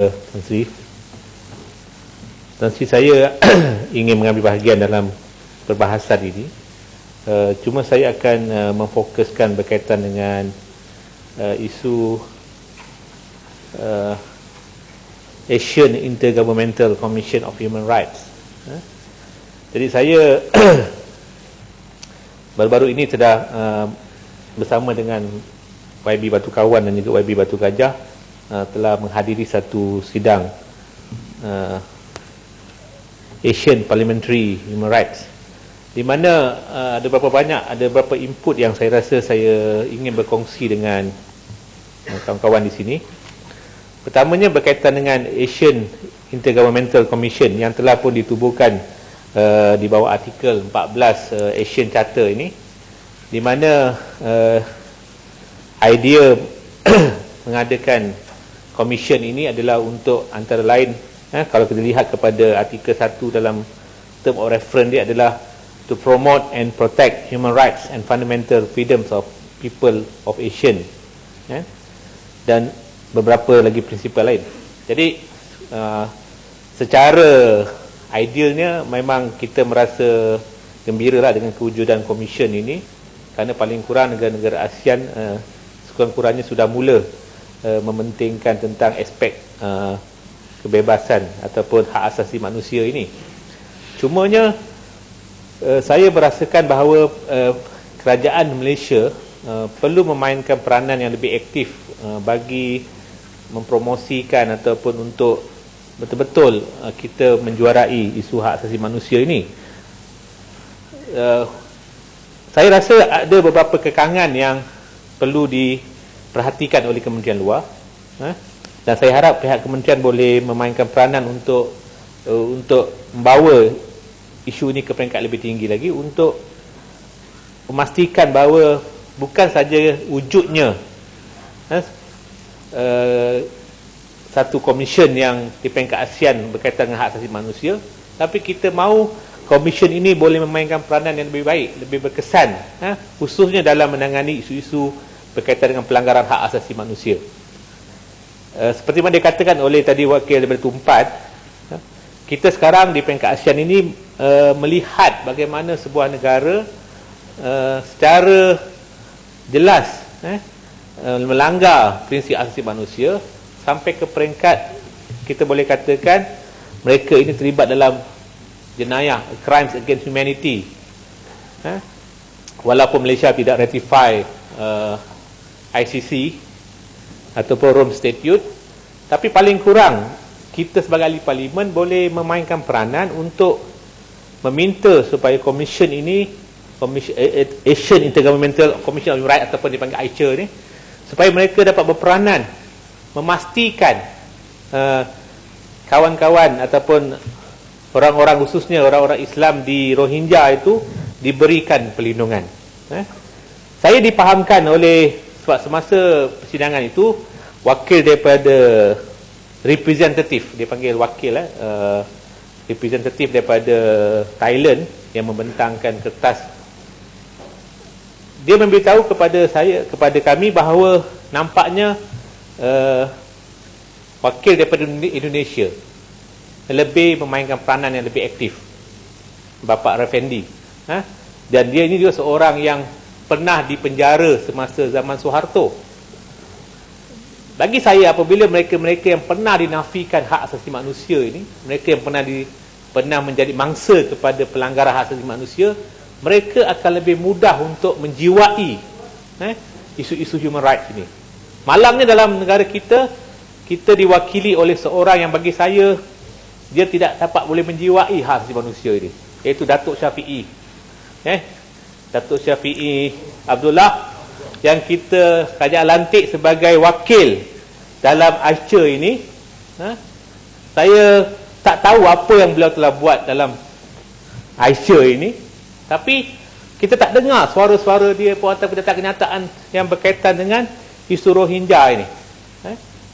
Tan Sri, saya ingin mengambil bahagian dalam perbahasan ini. Cuma saya akan memfokuskan berkaitan dengan isu Asian Intergovernmental Commission of Human Rights. Jadi saya baru-baru ini telah bersama dengan YB Batu Kawan dan juga YB Batu Gajah telah menghadiri satu sidang Asian Parliamentary Human Rights, di mana ada beberapa input yang saya rasa saya ingin berkongsi dengan kawan-kawan di sini. Pertamanya berkaitan dengan Asian Intergovernmental Commission yang telah pun ditubuhkan di bawah artikel 14 Asian Charter ini, di mana idea mengadakan komisen ini adalah untuk antara lain, kalau kita lihat kepada artikel 1 dalam term of reference dia adalah to promote and protect human rights and fundamental freedoms of people of Asian, dan beberapa lagi prinsipal lain. Jadi secara idealnya memang kita merasa gembira lah dengan kewujudan komisen ini, kerana paling kurang negara-negara ASEAN sekurang-kurangnya sudah mula mementingkan tentang aspek kebebasan ataupun hak asasi manusia ini. Cumanya saya merasakan bahawa kerajaan Malaysia perlu memainkan peranan yang lebih aktif bagi mempromosikan ataupun untuk betul-betul kita menjuarai isu hak asasi manusia ini. Saya rasa ada beberapa kekangan yang perlu diperhatikan oleh Kementerian Luar, dan saya harap pihak kementerian boleh memainkan peranan untuk membawa isu ini ke peringkat lebih tinggi lagi, untuk memastikan bahawa bukan saja wujudnya satu komisen yang di peringkat ASEAN berkaitan dengan hak asasi manusia, tapi kita mahu komisen ini boleh memainkan peranan yang lebih baik, lebih berkesan, khususnya dalam menangani isu-isu berkaitan dengan pelanggaran hak asasi manusia. Seperti mana dikatakan oleh tadi wakil daripada Tumpat, kita sekarang di peringkat ASEAN ini melihat bagaimana sebuah negara secara jelas melanggar prinsip asasi manusia sampai ke peringkat kita boleh katakan mereka ini terlibat dalam jenayah, crimes against humanity, walaupun Malaysia tidak ratify ICC ataupun Rome Statute, tapi paling kurang kita sebagai ahli parlimen boleh memainkan peranan untuk meminta supaya komisen ini, Asian Intergovernmental Commission of Human Rights ataupun dipanggil AICHA ni, supaya mereka dapat berperanan memastikan kawan-kawan ataupun orang-orang, khususnya orang-orang Islam di Rohingya itu diberikan perlindungan. Saya dipahamkan oleh, sebab semasa persidangan itu wakil daripada representatif, dia panggil wakil representatif daripada Thailand yang membentangkan kertas, dia memberitahu kepada kami bahawa nampaknya wakil daripada Indonesia lebih memainkan peranan yang lebih aktif, Bapak Raffendi, dan dia ini juga seorang yang pernah dipenjara semasa zaman Soeharto. Bagi saya, apabila mereka-mereka yang pernah dinafikan hak asasi manusia ini, mereka yang pernah menjadi mangsa kepada pelanggaran hak asasi manusia, mereka akan lebih mudah untuk menjiwai isu-isu human rights ini. Malangnya dalam negara kita diwakili oleh seorang yang bagi saya dia tidak dapat boleh menjiwai hak asasi manusia ini, iaitu Datuk Syafiee. Datuk Syafiee Abdullah yang kita kerajaan lantik sebagai wakil dalam AICHA ini. Saya tak tahu apa yang beliau telah buat dalam AICHA ini, tapi kita tak dengar suara-suara dia pun ataupun kenyataan yang berkaitan dengan isu Rohingya ini.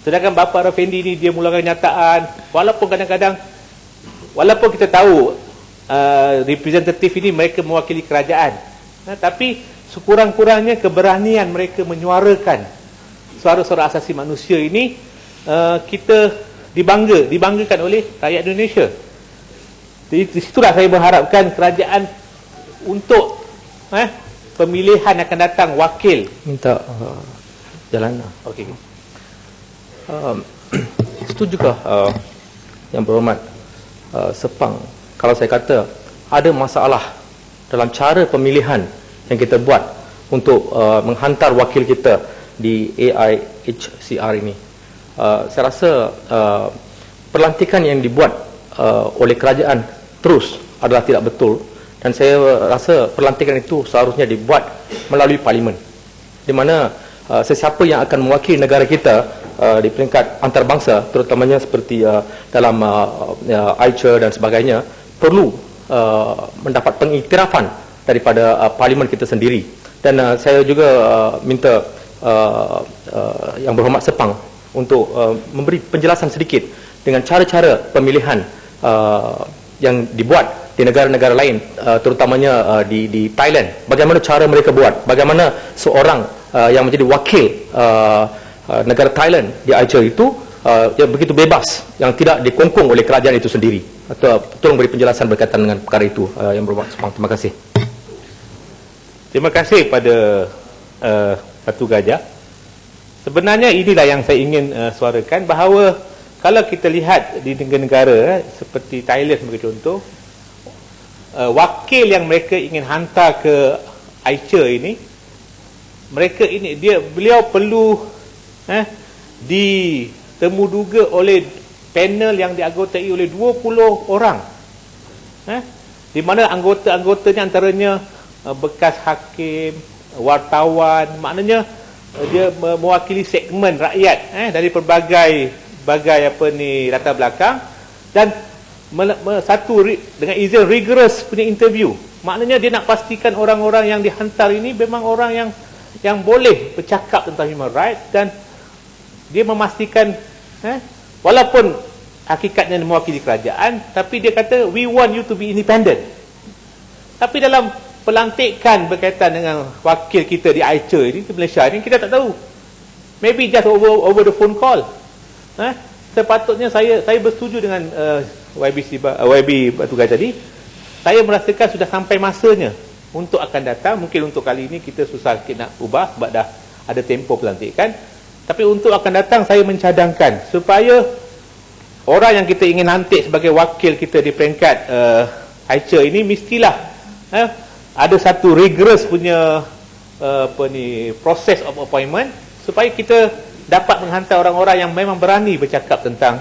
Sedangkan Bapa Raffendi ni dia mulakan kenyataan, walaupun kadang-kadang, walaupun kita tahu representatif ini mereka mewakili kerajaan, tapi sekurang-kurangnya keberanian mereka menyuarakan suara-suara asasi manusia ini, kita dibanggakan oleh rakyat Indonesia. Di situlah saya mengharapkan kerajaan untuk pemilihan akan datang wakil. Minta jalan. Okey. Setujukah Yang Berhormat Sepang kalau saya kata ada masalah dalam cara pemilihan yang kita buat untuk menghantar wakil kita di AIHCR ini? Saya rasa pelantikan yang dibuat oleh kerajaan terus adalah tidak betul, dan saya rasa pelantikan itu seharusnya dibuat melalui parlimen, di mana sesiapa yang akan mewakili negara kita di peringkat antarabangsa, terutamanya seperti dalam AICHR dan sebagainya, perlu mendapat pengiktirafan daripada parlimen kita sendiri. Dan saya juga minta Yang Berhormat Sepang untuk memberi penjelasan sedikit dengan cara-cara pemilihan yang dibuat di negara-negara lain, terutamanya di Thailand. Bagaimana cara mereka buat, bagaimana seorang yang menjadi wakil negara Thailand di AICHR itu yang begitu bebas, yang tidak dikongkong oleh kerajaan itu sendiri. Tolong beri penjelasan berkaitan dengan perkara itu, Yang Berhormat Sepang. Terima kasih. Terima kasih pada Datuk Gajah. Sebenarnya inilah yang saya ingin suarakan, bahawa kalau kita lihat di negara-negara seperti Thailand sebagai contoh, wakil yang mereka ingin hantar ke AICHR ini, beliau perlu ditemuduga oleh panel yang dianggotai oleh 20 orang, di mana anggota-anggotanya antaranya bekas hakim, wartawan, maknanya dia mewakili segmen rakyat dari pelbagai latar belakang, dan dengan izin rigorous punya interview. Maknanya dia nak pastikan orang-orang yang dihantar ini memang orang yang boleh bercakap tentang human rights, dan dia memastikan walaupun hakikatnya mewakili kerajaan, tapi dia kata we want you to be independent. Tapi dalam pelantikan berkaitan dengan wakil kita di AICHR ini, di Malaysia ini, kita tak tahu. Maybe just over the phone call. Sepatutnya saya bersetuju dengan YB Batu Gajah tadi. Saya merasakan sudah sampai masanya untuk akan datang. Mungkin untuk kali ini kita susah sikit nak ubah sebab dah ada tempoh pelantikan. Tapi untuk akan datang, saya mencadangkan supaya orang yang kita ingin lantik sebagai wakil kita di peringkat AICHR ini mestilah ada satu rigorous punya process of appointment, supaya kita dapat menghantar orang-orang yang memang berani bercakap tentang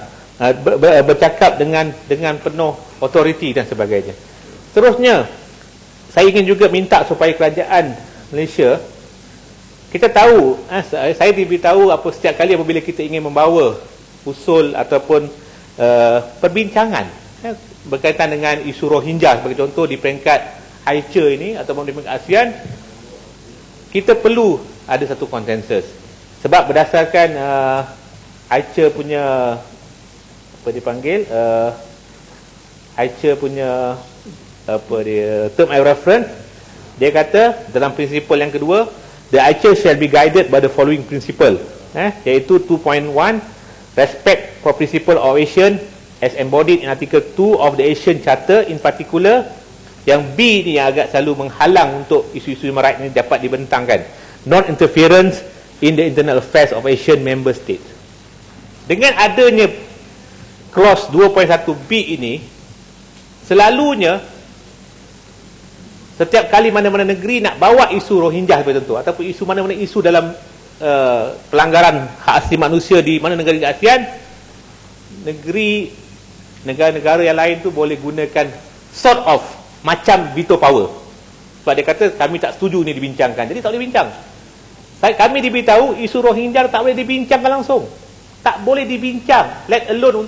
bercakap dengan penuh authority dan sebagainya. Terusnya, saya ingin juga minta supaya kerajaan Malaysia, kita tahu, saya diberitahu setiap kali apabila kita ingin membawa usul ataupun perbincangan berkaitan dengan isu Rohingya sebagai contoh di peringkat AICHR ini ataupun di peringkat ASEAN, kita perlu ada satu konsensus. Sebab berdasarkan AICHR punya AICHR punya term of reference, dia kata dalam prinsipal yang kedua, the AICHR shall be guided by the following principle, iaitu 2.1, respect for principle of Asian as embodied in Article 2 of the Asian Charter, in particular. Yang B ni yang agak selalu menghalang untuk isu-isu human rights ni dapat dibentangkan, non-interference in the internal affairs of Asian member states. Dengan adanya clause 2.1B ini, selalunya setiap kali mana-mana negeri nak bawa isu Rohingya seperti itu, ataupun isu mana-mana isu dalam pelanggaran hak asasi manusia di mana negara ASEAN, negara-negara yang lain tu boleh gunakan sort of macam veto power. Sebab dia kata kami tak setuju ni dibincangkan, jadi tak boleh bincang. Kami diberitahu isu Rohingya tak boleh dibincangkan langsung, tak boleh dibincang, let alone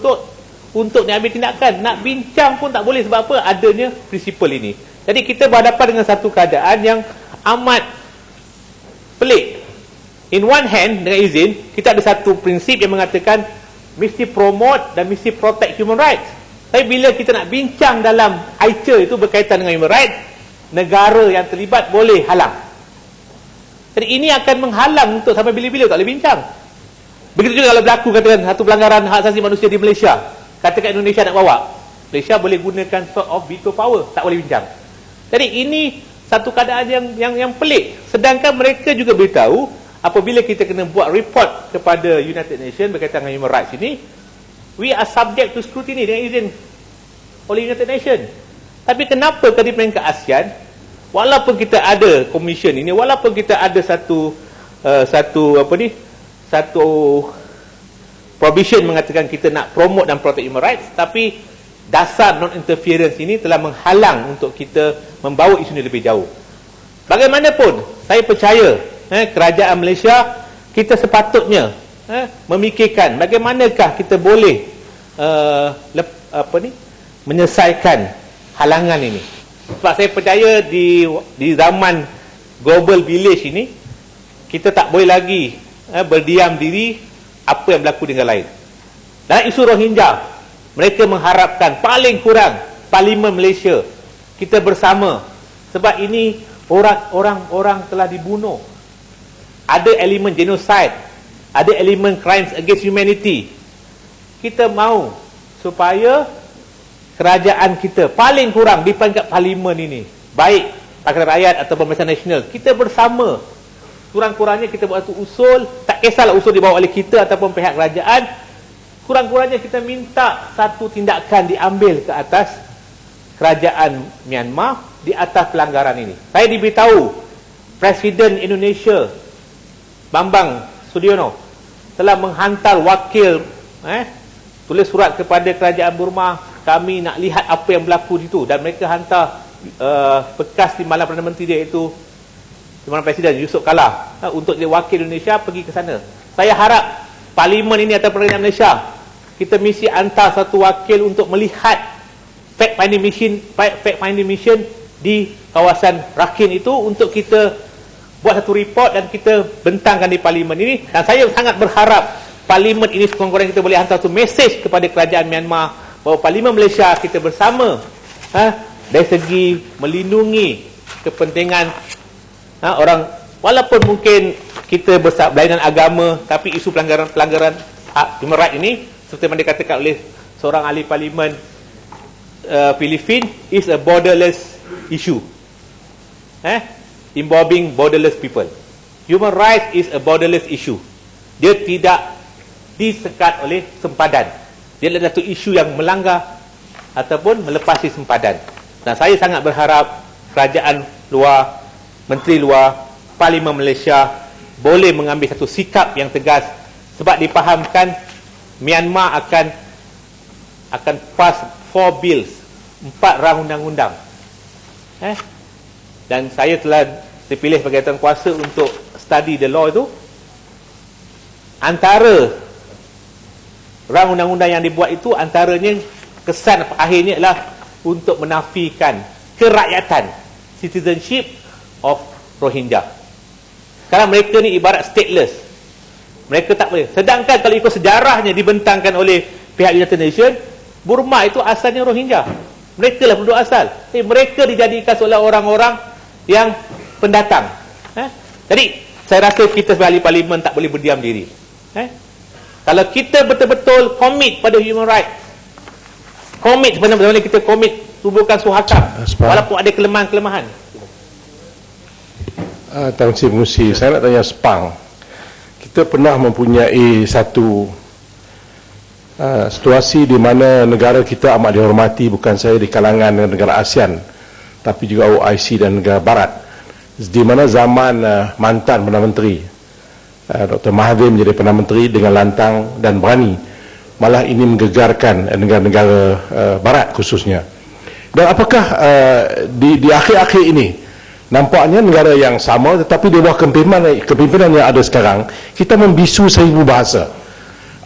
untuk diambil tindakan. Nak bincang pun tak boleh. Sebab apa? Adanya prinsipal ini. Jadi kita berhadapan dengan satu keadaan yang amat pelik. In one hand, dengan izin, kita ada satu prinsip yang mengatakan mesti promote dan mesti protect human rights. Tapi bila kita nak bincang dalam AICHR itu berkaitan dengan human rights, negara yang terlibat boleh halang. Jadi ini akan menghalang untuk sampai bila-bila tak boleh bincang. Begitu juga kalau berlaku katakan satu pelanggaran hak asasi manusia di Malaysia, katakan Indonesia nak bawa, Malaysia boleh gunakan sort of veto power, tak boleh bincang. Jadi ini satu keadaan yang pelik. Sedangkan mereka juga beritahu apabila kita kena buat report kepada United Nations berkaitan dengan human rights ini, we are subject to scrutiny dengan izin oleh United Nations. Tapi kenapa tadi peringkat ASEAN, walaupun kita ada commission ini, walaupun kita ada satu provision mengatakan kita nak promote dan protect human rights, tapi dasar non-interference ini telah menghalang untuk kita membawa isu ini lebih jauh. Bagaimanapun, saya percaya kerajaan Malaysia, kita sepatutnya memikirkan bagaimanakah kita boleh menyelesaikan halangan ini. Sebab saya percaya di zaman global village ini, kita tak boleh lagi berdiam diri apa yang berlaku di negara lain. Dalam isu Rohingya, mereka mengharapkan paling kurang Parlimen Malaysia kita bersama, sebab ini orang telah dibunuh, ada elemen genocide, ada elemen crimes against humanity. Kita mahu supaya kerajaan kita paling kurang di peringkat Parlimen ini, baik Pakatan Rakyat ataupun Barisan Nasional, kita bersama, kurang-kurangnya kita buat satu usul, tak kisahlah usul dibawa oleh kita ataupun pihak kerajaan, kurang-kurangnya kita minta satu tindakan diambil ke atas kerajaan Myanmar di atas pelanggaran ini. Saya diberitahu Presiden Indonesia Bambang Sudiono telah menghantar wakil tulis surat kepada kerajaan Burma, kami nak lihat apa yang berlaku di situ, dan mereka hantar bekas Timbalan Perdana Menteri dia, iaitu Timbalan Presiden Yusuf Kala, untuk jadi wakil Indonesia pergi ke sana. Saya harap Parlimen ini atau Perdana Malaysia, kita mesti hantar satu wakil untuk melihat fact-finding mission di kawasan Rakhine itu, untuk kita buat satu report dan kita bentangkan di Parlimen ini. Dan saya sangat berharap Parlimen ini sekurang-kurangnya kita boleh hantar satu mesej kepada kerajaan Myanmar bahawa Parlimen Malaysia kita bersama dari segi melindungi kepentingan orang, walaupun mungkin kita berlainan agama, tapi isu pelanggaran hak human rights ini, seperti yang dikatakan oleh seorang ahli Parlimen Filipina, is a borderless issue, involving borderless people. Human rights is a borderless issue. Dia tidak disekat oleh sempadan. Dia adalah satu isu yang melanggar ataupun melepasi sempadan. Dan saya sangat berharap kerajaan luar, menteri luar, Parlimen Malaysia boleh mengambil satu sikap yang tegas, sebab dipahamkan Myanmar akan pass 4 bills, 4 rang undang-undang. Dan saya telah dipilih sebagai tuan kuasa untuk study the law itu. Antara rang undang-undang yang dibuat itu, antaranya kesan akhirnya adalah untuk menafikan kerakyatan, citizenship of Rohingya. Kerana mereka ni ibarat stateless, mereka tak boleh. Sedangkan kalau ikut sejarahnya dibentangkan oleh pihak United Nations, Burma itu asalnya Rohingya, mereka lah penduduk asal. Mereka dijadikan seolah orang-orang yang pendatang. Jadi saya rasa kita sebagai ahli Parlimen tak boleh berdiam diri. Kalau kita betul-betul komit pada human rights, komit benar-benar, kita komit tubuhkan suhakam walaupun ada kelemahan-kelemahan. Tuan Cik Musi, saya nak tanya Sepang. Kita pernah mempunyai satu situasi di mana negara kita amat dihormati, bukan sahaja di kalangan negara ASEAN, tapi juga OIC dan negara Barat, di mana zaman mantan Perdana Menteri Dr. Mahathir menjadi Perdana Menteri dengan lantang dan berani, malah ini menggegarkan negara-negara Barat khususnya. Dan apakah di akhir-akhir ini nampaknya negara yang sama, tetapi di bawah kepimpinan yang ada sekarang, kita membisu 1000 bahasa.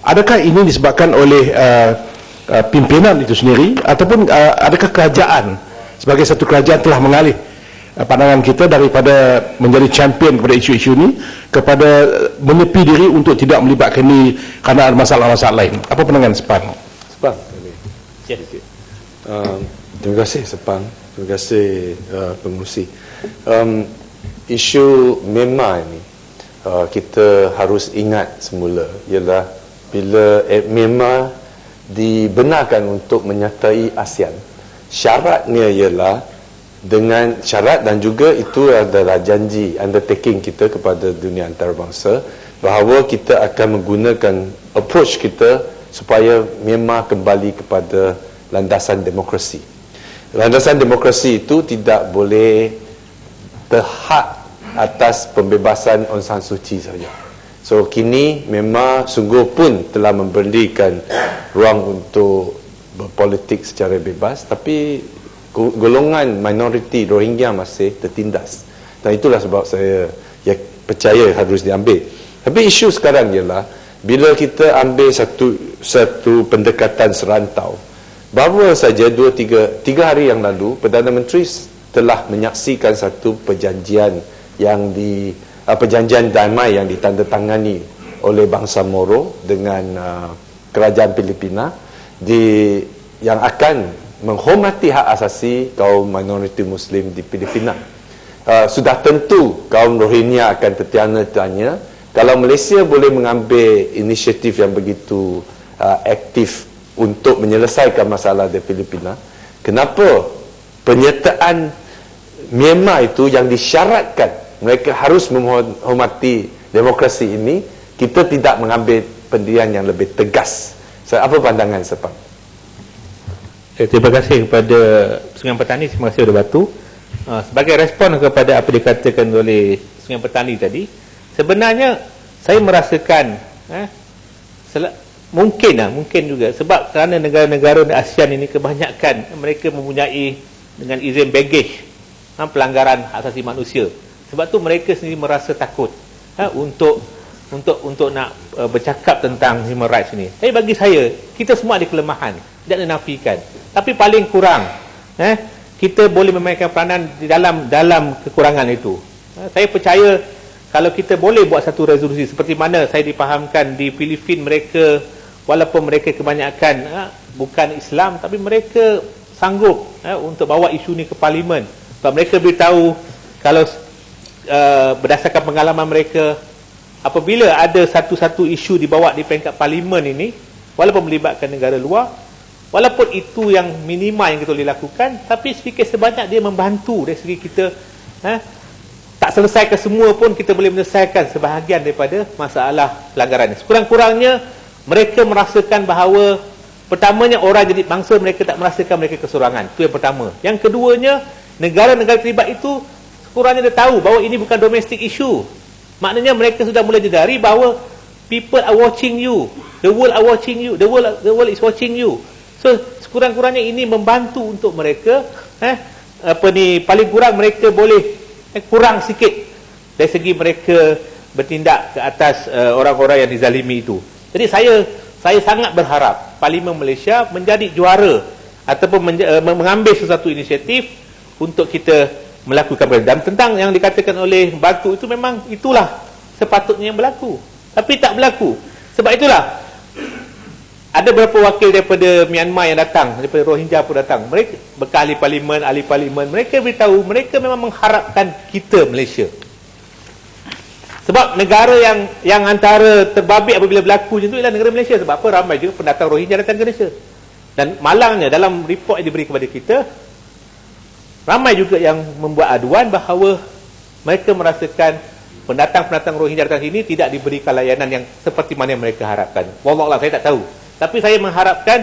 Adakah ini disebabkan oleh pimpinan itu sendiri, ataupun adakah kerajaan sebagai satu kerajaan telah mengalih pandangan kita daripada menjadi champion kepada isu-isu ini kepada menyepi diri untuk tidak melibatkan ini kerana ada masalah-masalah lain? Apa pandangan Sepang? Sepang. Terima kasih Sepang. Terima kasih pengurusi. Isu Myanmar ini kita harus ingat semula ialah bila Myanmar dibenarkan untuk menyertai ASEAN, syaratnya ialah dengan syarat dan juga itu adalah janji undertaking kita kepada dunia antarabangsa bahawa kita akan menggunakan approach kita supaya Myanmar kembali kepada landasan demokrasi. Landasan demokrasi itu tidak boleh terhad atas pembebasan Aung San Suu Kyi saja. So kini Myanmar sungguh pun telah memberikan ruang untuk berpolitik secara bebas, tapi golongan minoriti Rohingya masih tertindas. Dan itulah sebab saya percaya harus diambil. Tapi isu sekarang ialah bila kita ambil satu pendekatan serantau. Baru saja 3 hari yang lalu Perdana Menteri telah menyaksikan satu perjanjian perjanjian damai yang ditandatangani oleh bangsa Moro dengan kerajaan Filipina yang akan menghormati hak asasi kaum minoriti Muslim di Filipina. Sudah tentu kaum Rohingya akan tertanya-tanya, kalau Malaysia boleh mengambil inisiatif yang begitu aktif untuk menyelesaikan masalah di Filipina, kenapa penyertaan Myanmar itu yang disyaratkan mereka harus menghormati demokrasi ini, kita tidak mengambil pendirian yang lebih tegas? Apa pandangan Sepang? Terima kasih kepada Sungai Petani, terima kasih kepada Batu. Sebagai respon kepada apa dikatakan oleh Sungai Petani tadi, sebenarnya saya merasakan mungkin juga sebab kerana negara-negara ASEAN ini kebanyakan mereka mempunyai dengan izin baggage pelanggaran hak asasi manusia. Sebab tu mereka sendiri merasa takut untuk nak bercakap tentang human rights ini. Tapi bagi saya, kita semua ada kelemahan, tidak dinafikan. Tapi paling kurang kita boleh memainkan peranan di dalam kekurangan itu. Saya percaya kalau kita boleh buat satu resolusi seperti mana saya dipahamkan di Filipina, mereka walaupun mereka kebanyakan bukan Islam, tapi mereka sanggup untuk bawa isu ni ke parlimen. Sebab mereka beritahu kalau berdasarkan pengalaman mereka, apabila ada satu-satu isu dibawa di peringkat parlimen ini, walaupun melibatkan negara luar, walaupun itu yang minima yang kita boleh lakukan, tapi sedikit sebanyak dia membantu dari segi kita tak selesaikan semua pun kita boleh menyelesaikan sebahagian daripada masalah pelanggaran ini. Sekurang-kurangnya mereka merasakan bahawa pertamanya orang jadi bangsa mereka tak merasakan mereka kesorangan. Itu yang pertama. Yang keduanya, negara-negara terlibat itu sekurangnya dia tahu bahawa ini bukan domestic issue. Maknanya mereka sudah mulai sedari bahawa people are watching you, the world are watching you, the world is watching you. So sekurang-kurangnya ini membantu untuk mereka paling kurang mereka boleh kurang sikit dari segi mereka bertindak ke atas orang-orang yang dizalimi itu. Jadi saya sangat berharap Parlimen Malaysia menjadi juara ataupun mengambil sesuatu inisiatif untuk kita melakukan. Dan tentang yang dikatakan oleh Batu itu memang itulah sepatutnya yang berlaku, tapi tak berlaku. Sebab itulah ada beberapa wakil daripada Myanmar yang datang, daripada Rohingya pun datang. Mereka bekas ahli parlimen, mereka beritahu mereka memang mengharapkan kita Malaysia. Sebab negara yang antara terbabit apabila berlaku macam tu ialah negara Malaysia. Sebab apa? Ramai juga pendatang Rohingya datang ke Malaysia. Dan malangnya dalam report yang diberi kepada kita, ramai juga yang membuat aduan bahawa mereka merasakan pendatang-pendatang Rohingya datang sini tidak diberikan layanan yang seperti mana yang mereka harapkan. Wallahualam, saya tak tahu. Tapi saya mengharapkan,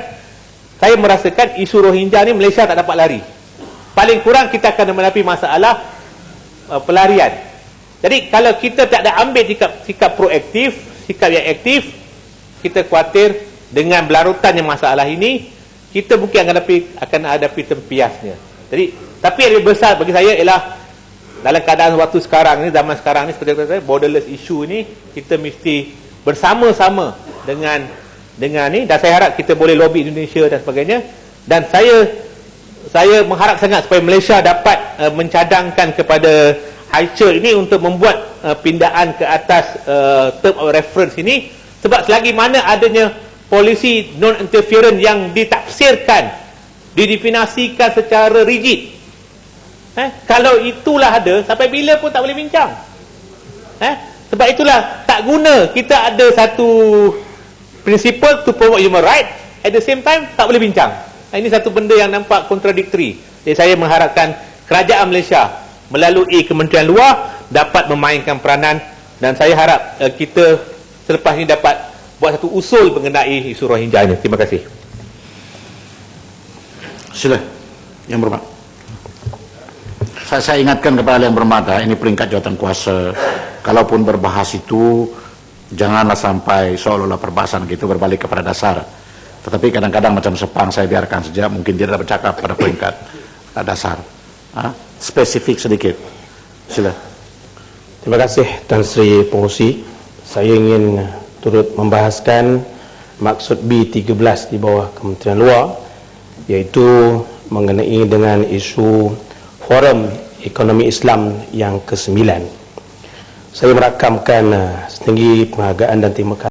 saya merasakan isu Rohingya ni Malaysia tak dapat lari. Paling kurang kita akan menghadapi masalah pelarian. Jadi kalau kita tak ada ambil sikap proaktif, sikap yang aktif, kita khawatir dengan berlarutannya masalah ini, kita mungkin akan hadapi tempiasnya. Jadi, tapi yang lebih besar bagi saya ialah dalam keadaan waktu sekarang ni, zaman sekarang ni, seperti kata saya, borderless issue ni, kita mesti bersama-sama dengan ni, dan saya harap kita boleh lobby Indonesia dan sebagainya. Dan saya mengharap sangat supaya Malaysia dapat mencadangkan kepada High Church ini untuk membuat pindaan ke atas term of reference ini. Sebab selagi mana adanya polisi non-interference yang ditafsirkan, didefinisikan secara rigid, kalau itulah ada, sampai bila pun tak boleh bincang. Sebab itulah tak guna kita ada satu principle to promote human right, at the same time tak boleh bincang. Ini satu benda yang nampak contradictory. Jadi saya mengharapkan kerajaan Malaysia melalui Kementerian Luar dapat memainkan peranan, dan saya harap kita selepas ini dapat buat satu usul mengenai isu Rohingya ini. Terima kasih. Sila, Yang Berhormat. Saya ingatkan kepada Yang Berhormat, ini peringkat jawatan kuasa. Kalaupun berbahas itu, janganlah sampai seolah-olah perbahasan kita berbalik kepada dasar. Tetapi kadang-kadang macam Sepang, saya biarkan saja, mungkin dia tidak bercakap pada peringkat dasar. Spesifik sedikit. Sila. Terima kasih Tan Sri Pengerusi. Saya ingin turut membahaskan maksud B13 di bawah Kementerian Luar, iaitu mengenai dengan isu Forum Ekonomi Islam yang ke-9. Saya merakamkan setinggi penghargaan dan terima kasih